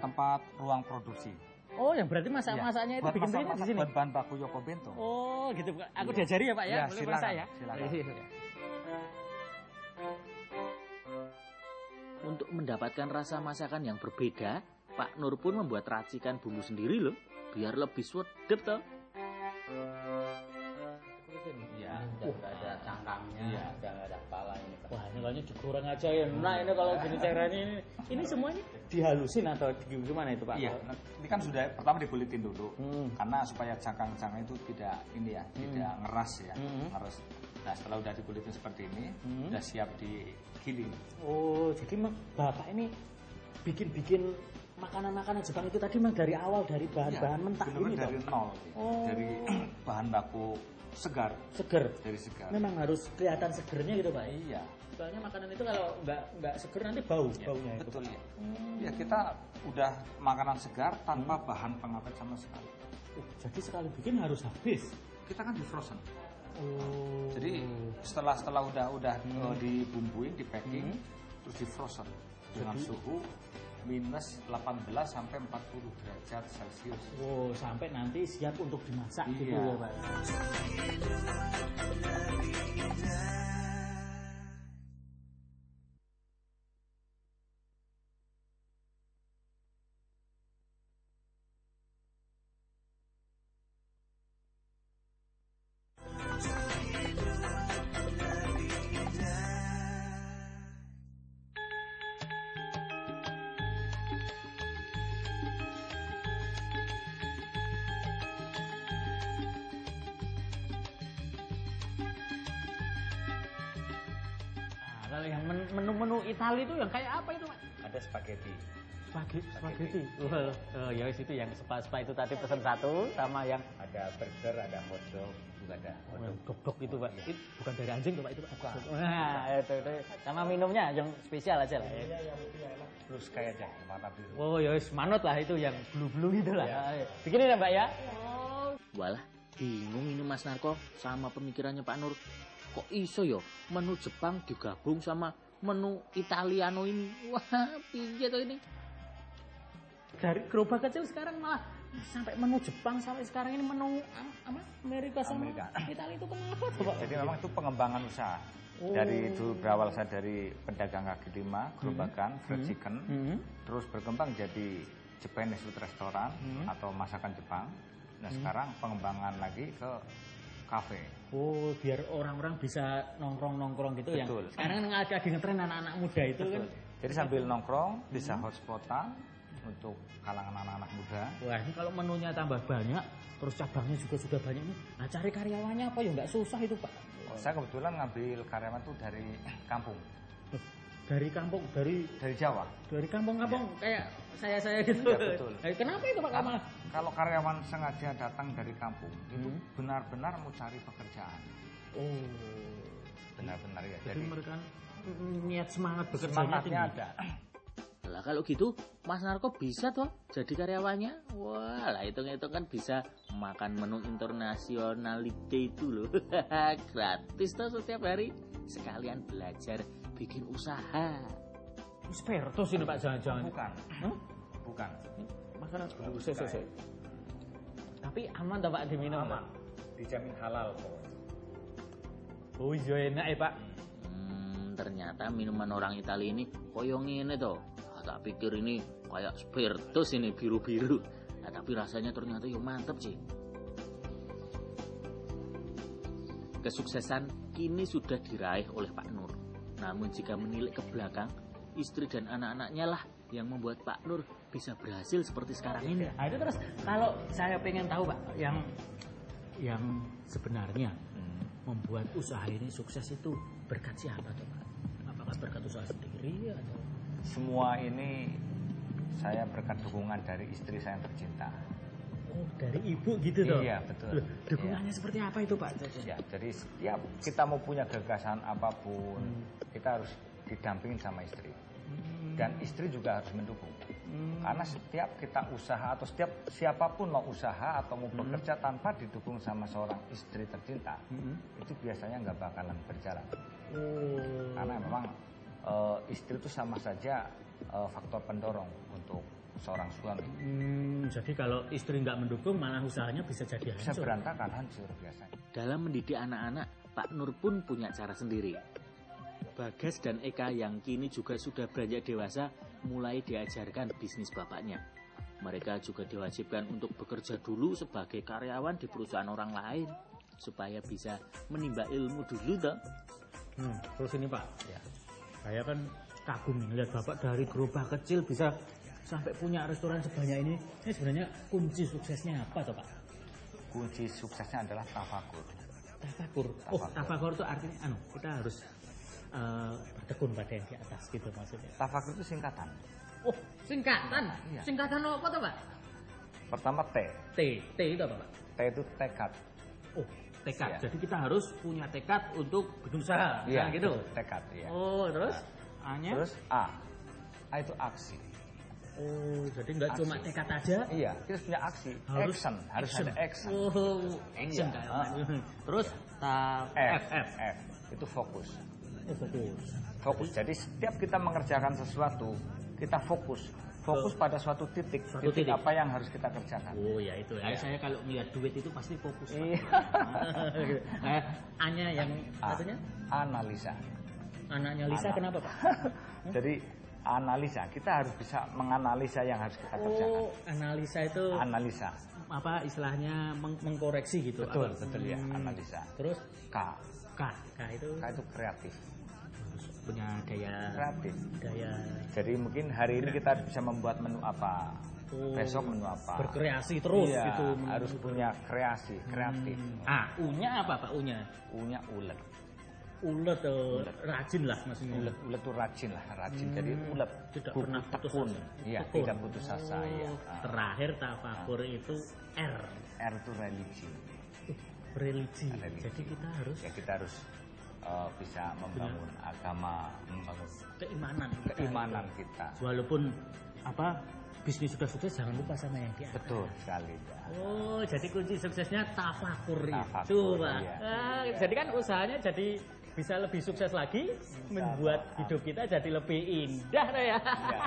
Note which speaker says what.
Speaker 1: tempat ruang produksi.
Speaker 2: Oh, yang berarti masak-masaknya itu bikin-bikinnya di sini.
Speaker 1: Buat bahan baku Yoko Bento.
Speaker 2: Oh, gitu. Aku diajari ya, Pak ya.
Speaker 1: Ya,
Speaker 2: boleh masak ya.
Speaker 1: Silakan.
Speaker 3: Untuk mendapatkan rasa masakan yang berbeda, Pak Nur pun membuat racikan bumbu sendiri loh, biar lebih sedap toh.
Speaker 4: Ya, nggak ada cangkangnya, nggak ada kepala ini.
Speaker 2: Wah, ini kayaknya digoreng aja ya. Nah, ini kalau gini caranya ini semuanya dihalusin atau gimana itu, Pak?
Speaker 1: Iya, ini kan sudah pertama dikulitin dulu, karena supaya cangkang-cangkang itu tidak tidak ngeras ya, ngeras. Nah, setelah udah dikulitin seperti ini, udah siap digiling.
Speaker 2: Oh, jadi Bapak ini bikin makanan-makanan Jepang itu tadi memang dari awal dari bahan-bahan mentah ini
Speaker 1: dari nol, dari bahan baku segar. Dari segar.
Speaker 2: Memang harus kelihatan segernya gitu, Pak.
Speaker 1: Iya.
Speaker 2: Soalnya makanan itu kalau nggak seger nanti baunya itu.
Speaker 1: Betul ya. Ya kita udah makanan segar tanpa bahan pengawet sama sekali.
Speaker 2: Jadi sekali bikin harus habis.
Speaker 1: Kita kan di frozen.
Speaker 2: Oh.
Speaker 1: Jadi setelah udah dibumbuin, di packing, terus di frozen dengan suhu minus 18 sampai 40 derajat Celcius.
Speaker 2: Oh, sampai nanti siap untuk dimasak gitu ya, Pak. Kalau yang menu-menu Italia itu yang kayak apa itu, Pak?
Speaker 1: Ada spaghetti.
Speaker 2: Spaghetti. Oh, ya itu yang spa itu tadi pesan satu sama yang
Speaker 1: Ada burger, ada hotdog, juga ada
Speaker 2: dok itu, Pak. Itu bukan dari anjing tuh, Pak itu, Pak.
Speaker 1: Bukan.
Speaker 2: Nah, itu. Sama minumnya yang spesial aja lah.
Speaker 1: Iya, blue sky aja, warna biru.
Speaker 2: Oh, ya manut lah itu yang blue gitu lah. Bikinin ya, Mbak ya.
Speaker 3: Walah, bingung ini Mas Narko sama pemikirannya Pak Nur. Kok iso yo menu Jepang digabung sama menu Italiano ini? Wah, piye tuh ini?
Speaker 2: Dari gerobak kecil sekarang malah sampai menu Jepang sampai sekarang ini menu Amerika sama Italia itu kenapa tuh, Pak?
Speaker 1: Jadi memang itu pengembangan usaha. Dari dulu berawal saya dari pedagang kaki lima, gerobakan, fried chicken, terus berkembang jadi Japanese food restaurant atau masakan Jepang. Nah sekarang pengembangan lagi ke kafe.
Speaker 2: Oh, biar orang-orang bisa nongkrong-nongkrong gitu.
Speaker 1: Betul.
Speaker 2: Yang sekarang kan lagi ngetren anak-anak muda itu kan.
Speaker 1: Jadi sambil nongkrong bisa hotspotan untuk kalangan anak-anak muda.
Speaker 2: Wah, ini kalau menunya tambah banyak, terus cabangnya juga sudah banyak nih. Nah, cari karyawannya apa ya nggak susah itu, Pak.
Speaker 1: Saya kebetulan ngambil karyawan tuh dari kampung.
Speaker 2: Dari kampung, dari
Speaker 1: Jawa.
Speaker 2: Dari kampung-kampung kayak saya gitu.
Speaker 1: Ya, betul.
Speaker 2: Kenapa itu, Pak? Malah
Speaker 1: kalau karyawan sengaja datang dari kampung, itu benar-benar mau cari pekerjaan.
Speaker 2: Oh,
Speaker 1: Benar-benar ya.
Speaker 2: jadi mereka niat semangat bekerjanya
Speaker 1: semangatnya
Speaker 2: tinggi.
Speaker 1: ada.
Speaker 3: Lah kalau gitu Mas Narko bisa toh jadi karyawannya? Wah lah hitung-hitung kan bisa makan menu internasionalite itu loh. Gratis toh setiap hari. Sekalian belajar bikin usaha.
Speaker 2: Spiritus ini, Pak, jangan-jangan.
Speaker 1: Bukan. Bukan.
Speaker 2: Makanan saya. Tapi aman toh, Pak, diminum?
Speaker 1: Aman. Dijamin halal kok.
Speaker 2: Oh iya enak ya, Pak.
Speaker 3: Ternyata minuman orang Italia ini koyo ngene toh. Tak pikir ini kayak spiritus ini biru-biru. Nah, tapi rasanya ternyata yo mantep sih. Kesuksesan kini sudah diraih oleh Pak Nur. Namun jika menilik ke belakang, istri dan anak-anaknya lah yang membuat Pak Nur bisa berhasil seperti sekarang ini.
Speaker 2: Nah itu terus kalau saya pengen tahu, Pak, yang sebenarnya membuat usaha ini sukses itu berkat siapa tuh, Pak? Apakah berkat usaha sendiri atau?
Speaker 1: Semua ini saya berkat dukungan dari istri saya yang tercinta.
Speaker 2: Oh, dari ibu gitu toh?
Speaker 1: Iya, betul.
Speaker 2: Dukungannya seperti apa itu, Pak?
Speaker 1: Ya, jadi setiap kita mau punya gagasan apapun, kita harus didampingin sama istri. Dan istri juga harus mendukung. Karena setiap kita usaha atau setiap siapapun mau usaha atau mau bekerja tanpa didukung sama seorang istri tercinta, itu biasanya nggak bakalan berjalan. Karena memang istri itu sama saja faktor pendorong untuk seorang suami.
Speaker 2: Jadi kalau istri nggak mendukung malah usahanya bisa jadi
Speaker 1: Bisa
Speaker 2: hancur.
Speaker 1: berantakan, hancur biasanya.
Speaker 3: Dalam mendidik anak-anak, Pak Nur pun punya cara sendiri. Bagas dan Eka yang kini juga sudah beranjak dewasa mulai diajarkan bisnis bapaknya. Mereka juga diwajibkan untuk bekerja dulu sebagai karyawan di perusahaan orang lain supaya bisa menimba ilmu dulu toh.
Speaker 2: Terus ini Pak, saya kan kagum nih lihat Bapak dari gerobak kecil bisa sampai punya restoran sebanyak ini. Ini sebenarnya kunci suksesnya apa toh Pak?
Speaker 1: Kunci suksesnya adalah tafakur.
Speaker 2: Tafakur. Oh, tafakur itu artinya kita harus bertekun pada yang di atas gitu maksudnya.
Speaker 1: Tafakur itu singkatan.
Speaker 2: Oh, singkatan.
Speaker 1: Iya.
Speaker 2: Singkatan apa tuh Pak?
Speaker 1: Pertama T.
Speaker 2: T itu apa Pak?
Speaker 1: T itu tekad.
Speaker 2: Oh, tekad.
Speaker 1: Iya.
Speaker 2: Jadi kita harus punya tekad untuk berusaha.
Speaker 1: Iya,
Speaker 2: gitu.
Speaker 1: tekad. Iya.
Speaker 2: Oh, terus A-nya?
Speaker 1: Terus A. A itu aksi.
Speaker 2: Oh, jadi nggak cuma
Speaker 1: Aksi.
Speaker 2: tekad aja.
Speaker 1: Iya, kita harus punya aksi. Action. Harus ada action.
Speaker 2: Oh, action
Speaker 1: Iya.
Speaker 2: kayak. Terus
Speaker 1: F itu fokus.
Speaker 2: Oh, fokus.
Speaker 1: Fokus. Jadi setiap kita mengerjakan sesuatu, kita fokus pada suatu titik
Speaker 2: titik.
Speaker 1: apa yang harus kita kerjakan.
Speaker 2: Oh ya itu ya.
Speaker 1: Iya.
Speaker 2: Saya kalau melihat duit itu pasti fokus. Pak.
Speaker 1: Iya.
Speaker 2: Nah, A-nya yang katanya
Speaker 1: Analisa.
Speaker 2: anaknya Lisa kenapa Pak?
Speaker 1: Jadi analisa, kita harus bisa menganalisa yang harus kita kerjakan.
Speaker 2: Oh, analisa itu
Speaker 1: Analisa.
Speaker 2: apa istilahnya mengkoreksi gitu.
Speaker 1: Betul,
Speaker 2: apa?
Speaker 1: betul ya, analisa.
Speaker 2: Terus
Speaker 1: K.
Speaker 2: K itu
Speaker 1: K itu kreatif.
Speaker 2: punya
Speaker 1: Kreatif.
Speaker 2: daya
Speaker 1: Jadi mungkin hari ini kita harus bisa membuat menu apa, besok menu apa.
Speaker 2: berkreasi terus
Speaker 1: Iya,
Speaker 2: gitu.
Speaker 1: harus punya kreasi, kreatif.
Speaker 2: U-nya apa Pak? U-nya
Speaker 1: U-nya ulet.
Speaker 2: ulet, rajin lah maksudnya.
Speaker 1: Ulet itu rajin lah, rajin. Jadi ulet.
Speaker 2: Tidak
Speaker 1: Buku
Speaker 2: pernah putus
Speaker 1: tekun.
Speaker 2: asa.
Speaker 1: Iya,
Speaker 2: Tekun.
Speaker 1: tidak putus asa. Iya.
Speaker 2: Terakhir tafakur itu R,
Speaker 1: R itu religi.
Speaker 2: religi.
Speaker 1: Religi.
Speaker 2: Jadi kita harus
Speaker 1: Ya kita harus bisa membangun agama, membangun
Speaker 2: keimanan
Speaker 1: kita.
Speaker 2: Walaupun apa bisnis sudah sukses, jangan lupa sama yang di atas.
Speaker 1: Betul sekali. Ya.
Speaker 2: Oh, jadi kunci suksesnya tafakur itu,
Speaker 1: Tafakur,
Speaker 2: Pak.
Speaker 1: iya.
Speaker 2: Jadi kan usahanya jadi bisa lebih sukses lagi, membuat hidup kita jadi lebih indah, ya.
Speaker 1: Iya.